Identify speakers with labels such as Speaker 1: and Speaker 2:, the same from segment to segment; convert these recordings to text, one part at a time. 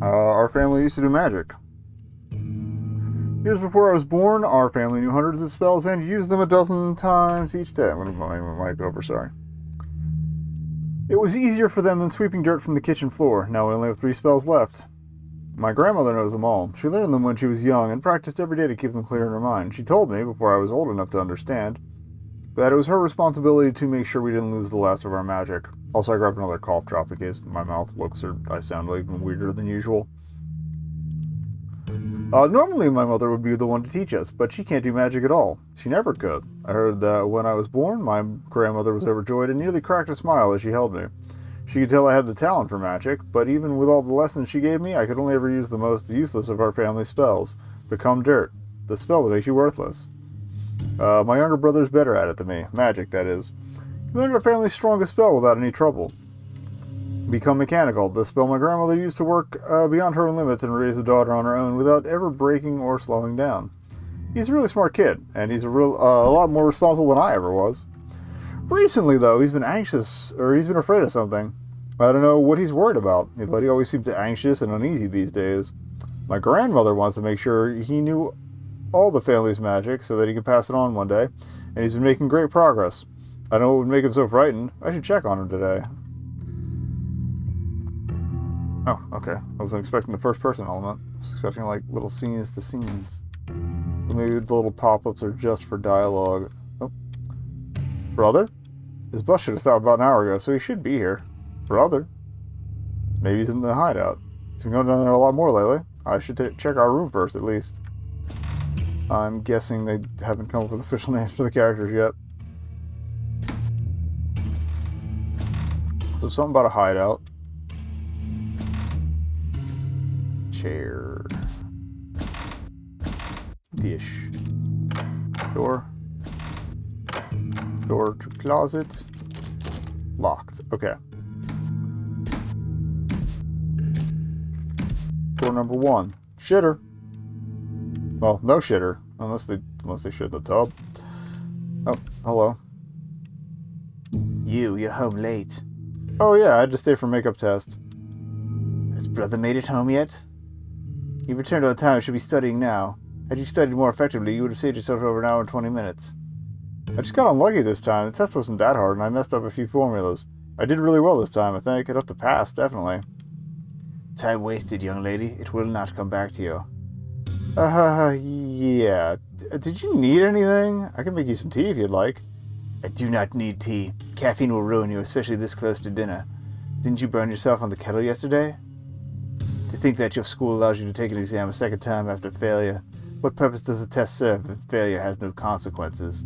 Speaker 1: Our family used to do magic. Years before I was born, our family knew hundreds of spells and used them a dozen times each day. I'm going to put my mic over, sorry. It was easier for them than sweeping dirt from the kitchen floor. Now we only have 3 spells left. My grandmother knows them all. She learned them when she was young and practiced every day to keep them clear in her mind. She told me, before I was old enough to understand, that it was her responsibility to make sure we didn't lose the last of our magic. Also, I grabbed another cough drop in case my mouth looks or I sound even weirder than usual. Normally my mother would be the one to teach us, but she can't do magic at all. She never could. I heard that when I was born, my grandmother was overjoyed and nearly cracked a smile as she held me. She could tell I had the talent for magic, but even with all the lessons she gave me, I could only ever use the most useless of our family spells. Become dirt. The spell that makes you worthless. My younger brother's better at it than me. Magic, that is. He learned our family's strongest spell without any trouble. Become mechanical. The spell my grandmother used to work beyond her own limits and raise a daughter on her own without ever breaking or slowing down. He's a really smart kid, and he's a lot more responsible than I ever was. Recently, though, he's been anxious, or he's been afraid of something. I don't know what he's worried about, but he always seems anxious and uneasy these days. My grandmother wants to make sure he knew all the family's magic so that he could pass it on one day, and he's been making great progress. I know what would make him so frightened. I should check on him today. Oh, okay. I wasn't expecting the first-person element. I was expecting, like, little scenes to scenes. Maybe the little pop-ups are just for dialogue. Oh. Brother? His bus should have stopped about an hour ago, so he should be here. Brother? Maybe he's in the hideout. He's been going down there a lot more lately. I should check our room first, at least. I'm guessing they haven't come up with official names for the characters yet. So something about a hideout. Chair. Dish. Door. Door to closet. Locked. Okay. Door number 1. Shitter. Well, no shitter. Unless they shit the tub. Oh, hello. You're home late. Oh yeah, I had to stay for makeup test. Has brother made it home yet? You returned on time and should be studying now. Had you studied more effectively, you would have saved yourself over an hour and 20 minutes. I just got unlucky this time. The test wasn't that hard, and I messed up a few formulas. I did really well this time, I think. Enough to pass, definitely. Time wasted, young lady. It will not come back to you. Yeah. Did you need anything? I can make you some tea if you'd like. I do not need tea. Caffeine will ruin you, especially this close to dinner. Didn't you burn yourself on the kettle yesterday? To think that your school allows you to take an exam a second time after failure. What purpose does the test serve if failure has no consequences?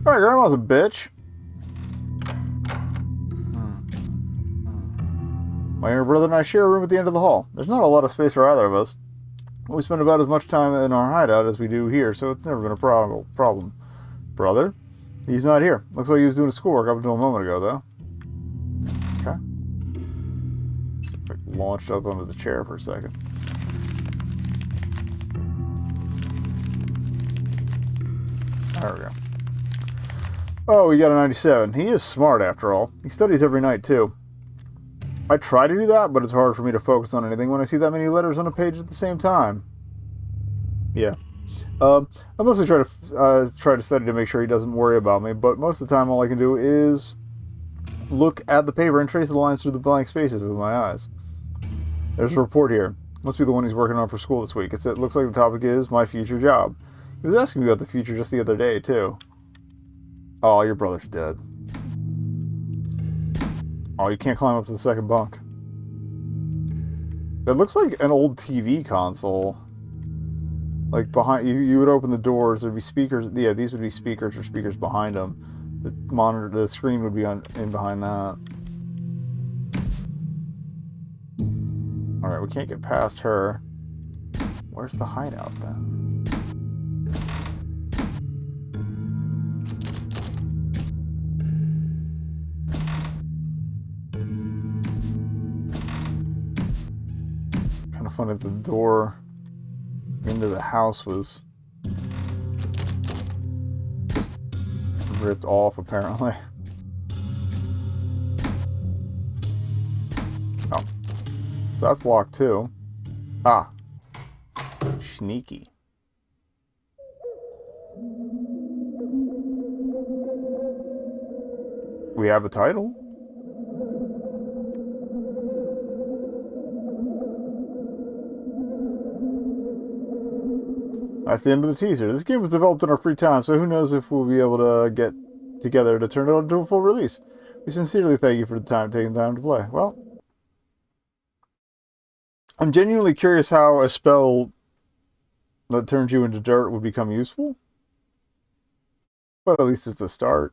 Speaker 1: Alright, Grandma's a bitch. My younger brother and I share a room at the end of the hall. There's not a lot of space for either of us. We spend about as much time in our hideout as we do here, so it's never been a problem. Brother? He's not here. Looks like he was doing his schoolwork up until a moment ago, though. Okay. Like launched up onto the chair for a second. There we go. Oh, we got a 97. He is smart, after all. He studies every night, too. I try to do that, but it's hard for me to focus on anything when I see that many letters on a page at the same time. Yeah. I mostly try to study to make sure he doesn't worry about me, but most of the time all I can do is look at the paper and trace the lines through the blank spaces with my eyes. There's a report here. Must be the one he's working on for school this week. It looks like the topic is my future job. He was asking me about the future just the other day, too. Oh, your brother's dead. Oh, you can't climb up to the second bunk. It looks like an old TV console. Like behind you would open the doors. There'd be speakers. Yeah, these would be speakers or speakers behind them. The monitor, the screen would be in behind that. All right, we can't get past her. Where's the hideout then? Kind of funny that the door into the house was just ripped off, apparently. Oh. So that's locked too. Ah. Sneaky. We have a title. That's the end of the teaser. This game was developed in our free time, so who knows if we'll be able to get together to turn it into a full release. We sincerely thank you for taking the time to play. Well, I'm genuinely curious how a spell that turns you into dirt would become useful. But at least it's a start.